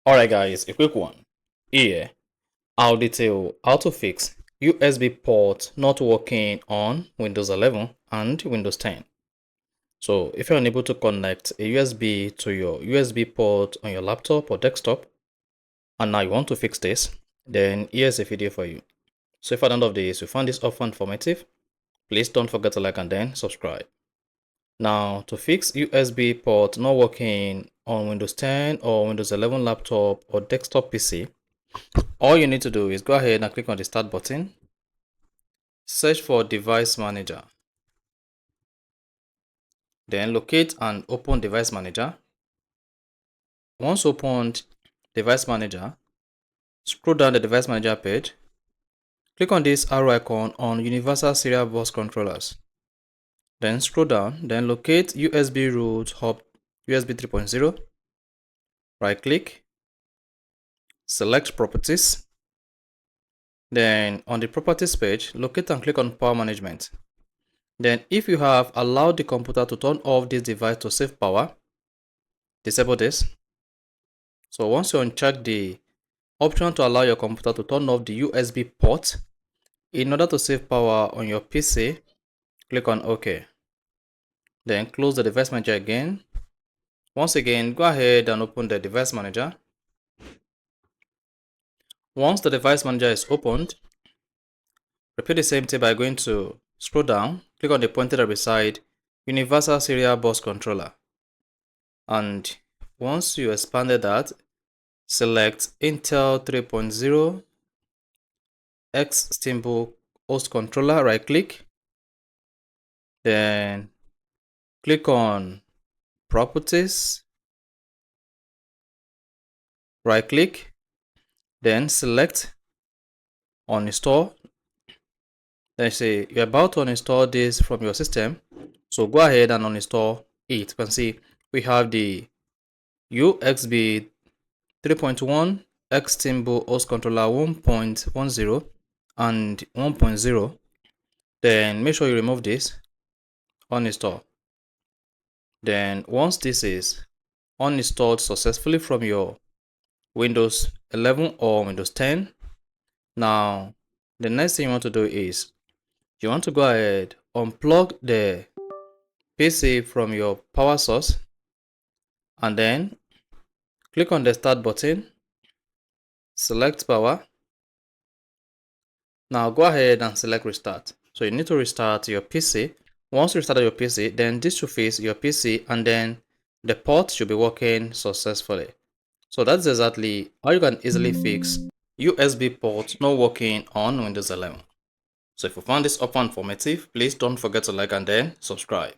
Alright guys, a quick one. Here, I'll detail how to fix USB port not working on Windows 11 and Windows 10. So if you're unable to connect a USB to your USB port on your laptop or desktop, and now you want to fix this, then here's a video for you. So if at the end of this you found this often informative, please don't forget to like and then subscribe. Now, to fix USB port not working on Windows 10 or Windows 11 laptop or desktop PC, all you need to do is go ahead and click on the Start button, search for Device Manager, then locate and open Device Manager. Once opened Device Manager, scroll down the Device Manager page, click on this arrow icon on Universal Serial Bus Controllers. Then scroll down, then locate USB root hub USB 3.0, right click, select Properties. Then on the Properties page, locate and click on Power Management. Then if you have allowed the computer to turn off this device to save power, disable this. So once you uncheck the option to allow your computer to turn off the USB port in order to save power on your PC, click on OK. Then close the Device Manager again. Once again, go ahead and open the Device Manager. Once the Device Manager is opened, repeat the same thing by going to scroll down, click on the pointer right beside Universal Serial Bus Controller. And once you expanded that, select Intel 3.0 X Steamboat Host Controller, right click, then click on Properties, right click, then select Uninstall. Then say you're about to uninstall this from your system, so go ahead and uninstall it. You can see we have the USB 3.1 X Steamboat Host Controller 1.10 and 1.0. Then make sure you remove this, uninstall. Then once this is uninstalled successfully from your Windows 11 or Windows 10, now the next thing you want to do is you want to go ahead, unplug the PC from your power source, and then click on the Start button, select Power. Now go ahead and select Restart. So you need to restart your PC. Once you restart your PC, then this should face your PC and then the port should be working successfully. So that's exactly how you can easily fix USB port not working on Windows 11. So if you found this often informative, please don't forget to like and then subscribe.